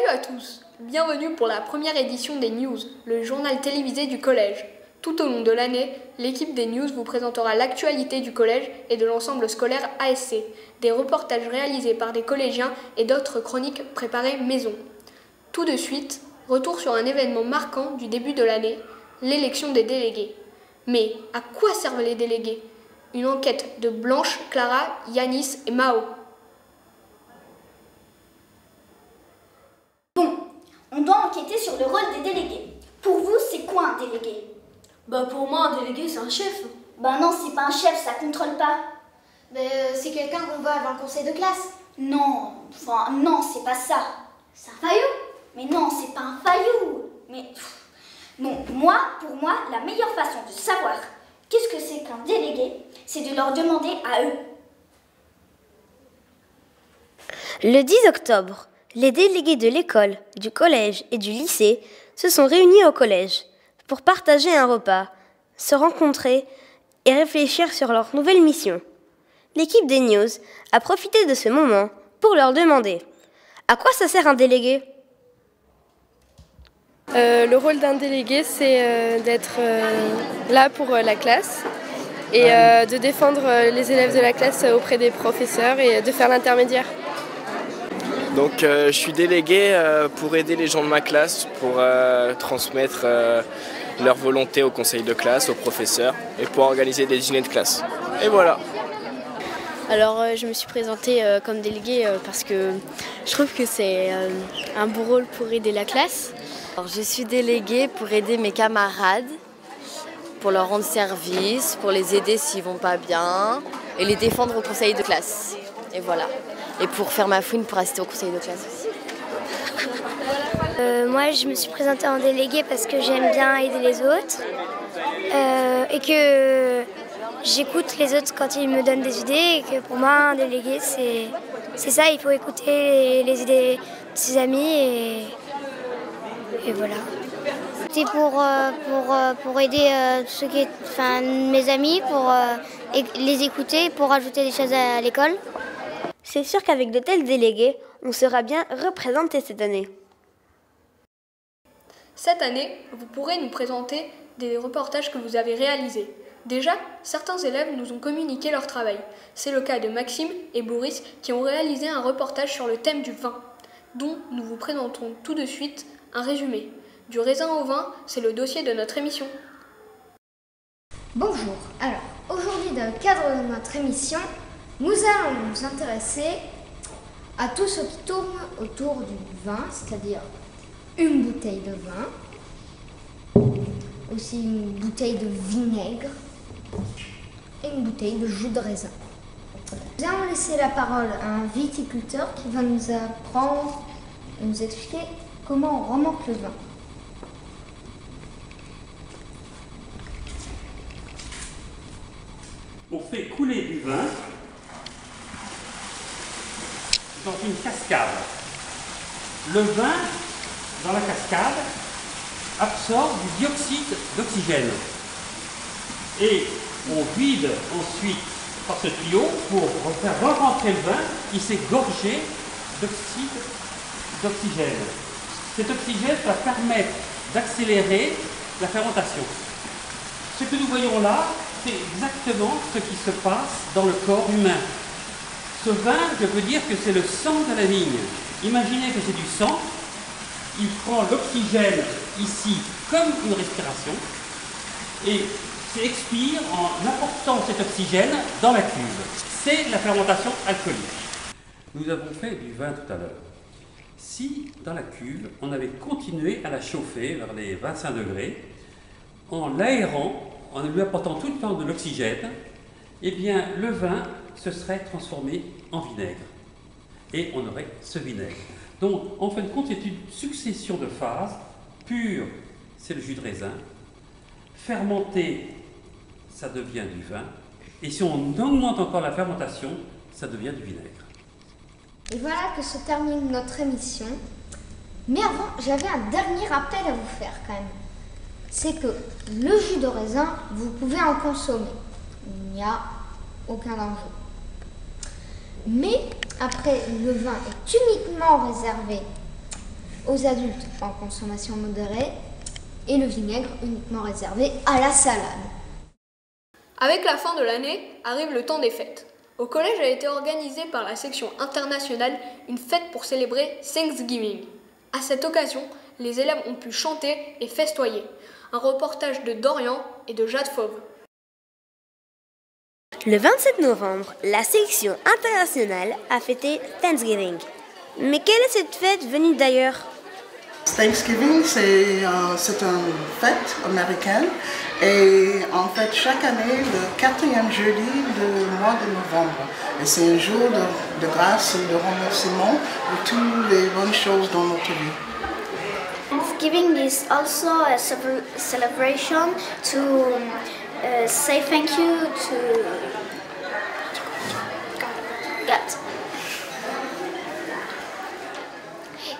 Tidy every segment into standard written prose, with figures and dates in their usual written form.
à tous, bienvenue pour la première édition des News, le journal télévisé du collège. Tout au long de l'année, l'équipe des News vous présentera l'actualité du collège et de l'ensemble scolaire ASC, des reportages réalisés par des collégiens et d'autres chroniques préparées maison. Tout de suite, retour sur un événement marquant du début de l'année, l'élection des délégués. Mais à quoi servent les délégués? Une enquête de Blanche, Clara, Yanis et Mao. Bon, on doit enquêter sur le rôle des délégués. Pour vous, c'est quoi un délégué? Pour moi, un délégué, c'est un chef. Non, c'est pas un chef, ça contrôle pas. C'est quelqu'un qu'on voit avant le conseil de classe. Non, c'est pas ça. C'est un faillot. Mais non, c'est pas un faillot. Non, pour moi, la meilleure façon de savoir qu'est-ce que c'est qu'un délégué, c'est de leur demander à eux. Le 10 octobre, les délégués de l'école, du collège et du lycée se sont réunis au collège pour partager un repas, se rencontrer et réfléchir sur leur nouvelle mission. L'équipe des News a profité de ce moment pour leur demander « À quoi ça sert un délégué ?» Le rôle d'un délégué, c'est d'être là pour la classe et de défendre les élèves de la classe auprès des professeurs et de faire l'intermédiaire. Donc je suis délégué pour aider les gens de ma classe, pour transmettre leur volonté au conseil de classe, aux professeurs et pour organiser des dîners de classe. Et voilà. Alors je me suis présentée comme déléguée parce que je trouve que c'est un beau rôle pour aider la classe. Alors, je suis déléguée pour aider mes camarades, pour leur rendre service, pour les aider s'ils vont pas bien et les défendre au conseil de classe. Et voilà. Et pour faire ma fouine pour assister au conseil de classe aussi. Moi, je me suis présentée en déléguée parce que j'aime bien aider les autres et que j'écoute les autres quand ils me donnent des idées et que pour moi, un délégué, c'est ça, il faut écouter les idées de ses amis et voilà. C'est pour aider mes amis, pour les écouter, pour ajouter des choses à l'école. C'est sûr qu'avec de tels délégués, on sera bien représenté cette année. Cette année, vous pourrez nous présenter des reportages que vous avez réalisés. Déjà, certains élèves nous ont communiqué leur travail. C'est le cas de Maxime et Boris qui ont réalisé un reportage sur le thème du vin, dont nous vous présenterons tout de suite un résumé. Du raisin au vin, c'est le dossier de notre émission. Bonjour, alors aujourd'hui dans le cadre de notre émission, nous allons nous intéresser à tout ce qui tourne autour du vin, c'est-à-dire une bouteille de vin, aussi une bouteille de vinaigre et une bouteille de jus de raisin. Nous allons laisser la parole à un viticulteur qui va nous apprendre, nous expliquer comment on remonte le vin. On fait couler du vin dans une cascade. Le vin, dans la cascade, absorbe du dioxyde d'oxygène. Et on vide ensuite par ce tuyau pour faire re-rentrer le vin qui s'est gorgé d'oxyde d'oxygène. Cet oxygène va permettre d'accélérer la fermentation. Ce que nous voyons là, c'est exactement ce qui se passe dans le corps humain. Ce vin, je peux dire que c'est le sang de la vigne. Imaginez que c'est du sang, il prend l'oxygène ici comme une respiration et expire en apportant cet oxygène dans la cuve. C'est la fermentation alcoolique. Nous avons fait du vin tout à l'heure. Si dans la cuve, on avait continué à la chauffer vers les 25 degrés, en l'aérant, en lui apportant tout le temps de l'oxygène, eh bien le vin se serait transformé en vinaigre. Et on aurait ce vinaigre. Donc, en fin de compte, c'est une succession de phases. Pur, c'est le jus de raisin. Fermenté, ça devient du vin. Et si on augmente encore la fermentation, ça devient du vinaigre. Et voilà que se termine notre émission. Mais avant, j'avais un dernier rappel à vous faire quand même. C'est que le jus de raisin, vous pouvez en consommer. Il n'y a aucun danger. Mais après, le vin est uniquement réservé aux adultes en consommation modérée et le vinaigre uniquement réservé à la salade. Avec la fin de l'année, arrive le temps des fêtes. Au collège a été organisée par la section internationale une fête pour célébrer Thanksgiving. À cette occasion, les élèves ont pu chanter et festoyer. Un reportage de Dorian et de Jade Fauve. Le 27 novembre, la section internationale a fêté Thanksgiving. Mais quelle est cette fête venue d'ailleurs? Thanksgiving, c'est une fête américaine et en fait chaque année le 4e jeudi du mois de novembre. Et c'est un jour de grâce et de remerciement pour toutes les bonnes choses dans notre vie. Thanksgiving is also a celebration to say thank you to God.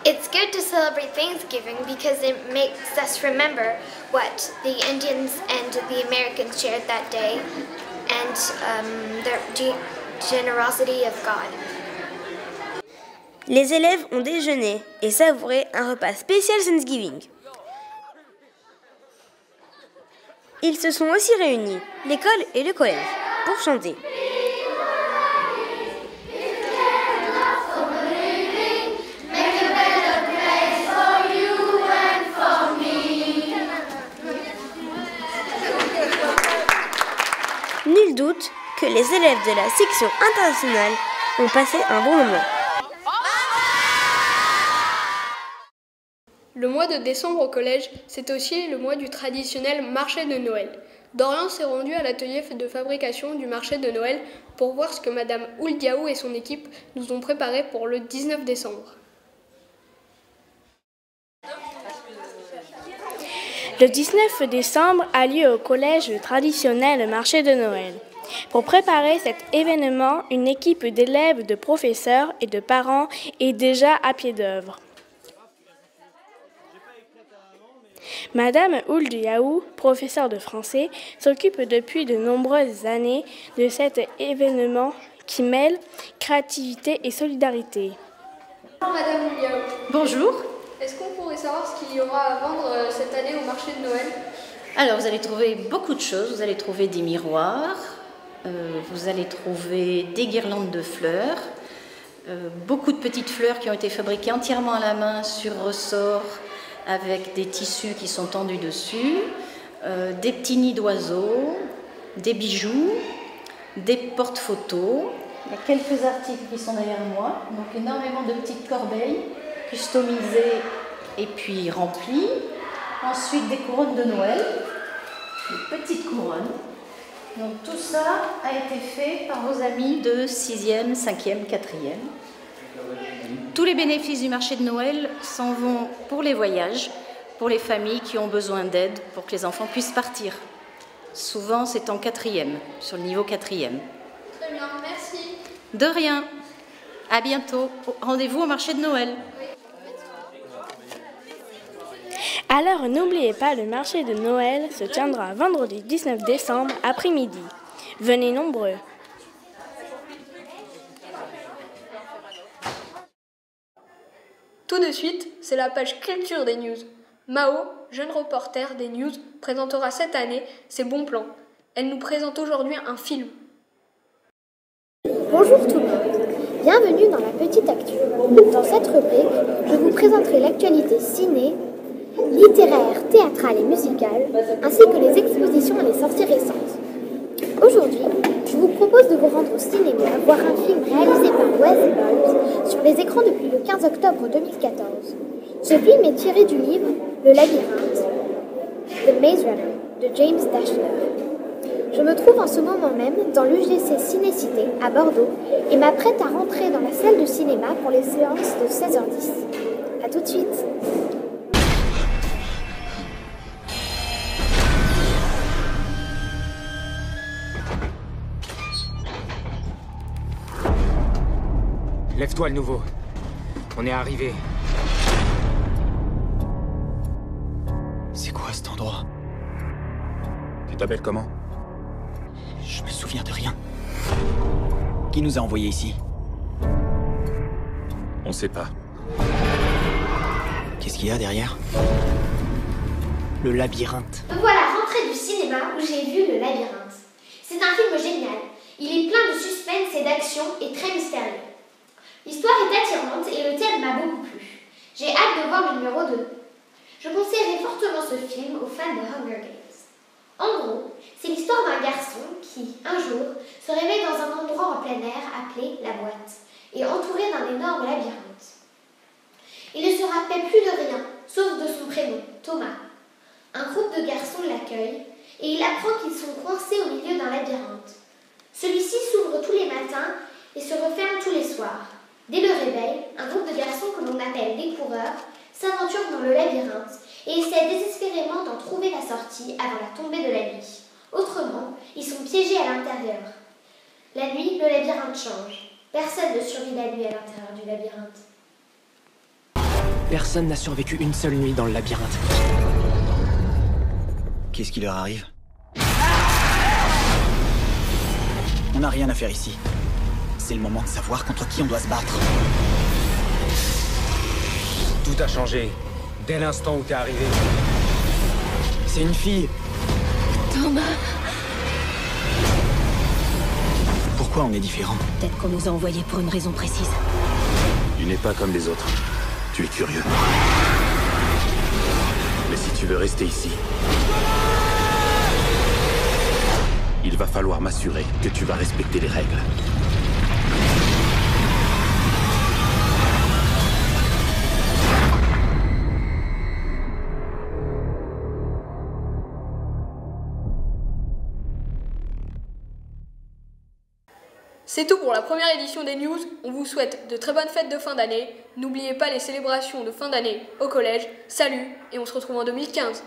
It's good to celebrate Thanksgiving because it makes us remember what the Indians and the Americans shared that day and the generosity of God. Les élèves ont déjeuné et savouré un repas spécial Thanksgiving. Ils se sont aussi réunis, l'école et le collège, pour chanter. Nul doute que les élèves de la section internationale ont passé un bon moment. Le mois de décembre au collège, c'est aussi le mois du traditionnel marché de Noël. Dorian s'est rendu à l'atelier de fabrication du marché de Noël pour voir ce que Madame Ouldiaou et son équipe nous ont préparé pour le 19 décembre. Le 19 décembre a lieu au collège le traditionnel marché de Noël. Pour préparer cet événement, une équipe d'élèves, de professeurs et de parents est déjà à pied d'œuvre. Madame Ouldiaou, professeure de français, s'occupe depuis de nombreuses années de cet événement qui mêle créativité et solidarité. Bonjour Madame Ouldiaou. Bonjour. Est-ce qu'on pourrait savoir ce qu'il y aura à vendre cette année au marché de Noël? Alors vous allez trouver beaucoup de choses, vous allez trouver des miroirs, vous allez trouver des guirlandes de fleurs, beaucoup de petites fleurs qui ont été fabriquées entièrement à la main sur ressort avec des tissus qui sont tendus dessus, des petits nids d'oiseaux, des bijoux, des porte-photos. Il y a quelques articles qui sont derrière moi, donc énormément de petites corbeilles customisées et puis remplies. Ensuite des couronnes de Noël, des petites couronnes. Donc tout ça a été fait par vos amis de 6e, 5e, 4e. Tous les bénéfices du marché de Noël s'en vont pour les voyages, pour les familles qui ont besoin d'aide pour que les enfants puissent partir. Souvent c'est en 4e, sur le niveau 4e. Très bien, merci. De rien. À bientôt. Rendez-vous au marché de Noël. Alors n'oubliez pas, le marché de Noël se tiendra vendredi 19 décembre après-midi. Venez nombreux. Tout de suite, c'est la page culture des news. Mao, jeune reporter des news, présentera cette année ses bons plans. Elle nous présente aujourd'hui un film. Bonjour tout le monde, bienvenue dans la petite actu. Dans cette rubrique, je vous présenterai l'actualité ciné, littéraire, théâtrale et musicale, ainsi que les expositions et les sorties récentes. Aujourd'hui, je vous propose de vous rendre au cinéma voir un film réalisé par Wes Ball sur les écrans depuis le 15 octobre 2014. Ce film est tiré du livre Le Labyrinthe, The Maze Runner, de James Dashner. Je me trouve en ce moment même dans l'UGC Ciné-Cité à Bordeaux et m'apprête à rentrer dans la salle de cinéma pour les séances de 16h10. A tout de suite. Lève-toi le nouveau. On est arrivé. C'est quoi cet endroit? Tu t'appelles comment? Je me souviens de rien. Qui nous a envoyés ici? On sait pas. Qu'est-ce qu'il y a derrière? Le labyrinthe. Me voilà rentrée du cinéma où j'ai vu Le Labyrinthe. C'est un film génial. Il est plein de suspense et d'action et très mystérieux. L'histoire est attirante et le thème m'a beaucoup plu. J'ai hâte de voir le numéro 2. Je conseillerais fortement ce film aux fans de Hunger Games. En gros, c'est l'histoire d'un garçon qui, un jour, se réveille dans un endroit en plein air appelé la boîte et entouré d'un énorme labyrinthe. Il ne se rappelle plus de rien, sauf de son prénom, Thomas. Un groupe de garçons l'accueille et il apprend qu'ils sont coincés au milieu d'un labyrinthe. Celui-ci s'ouvre tous les matins et se referme tous les soirs. Dès le réveil, un groupe de garçons que l'on appelle les coureurs s'aventure dans le labyrinthe et essaie désespérément d'en trouver la sortie avant la tombée de la nuit. Autrement, ils sont piégés à l'intérieur. La nuit, le labyrinthe change. Personne ne survit la nuit à l'intérieur du labyrinthe. Personne n'a survécu une seule nuit dans le labyrinthe. Qu'est-ce qui leur arrive? On n'a rien à faire ici. C'est le moment de savoir contre qui on doit se battre. Tout a changé dès l'instant où t'es arrivé. C'est une fille. Thomas. Pourquoi on est différents? Peut-être qu'on nous a envoyés pour une raison précise. Tu n'es pas comme les autres. Tu es curieux. Mais si tu veux rester ici, il va falloir m'assurer que tu vas respecter les règles. C'est tout pour la première édition des news. On vous souhaite de très bonnes fêtes de fin d'année. N'oubliez pas les célébrations de fin d'année au collège. Salut et on se retrouve en 2015.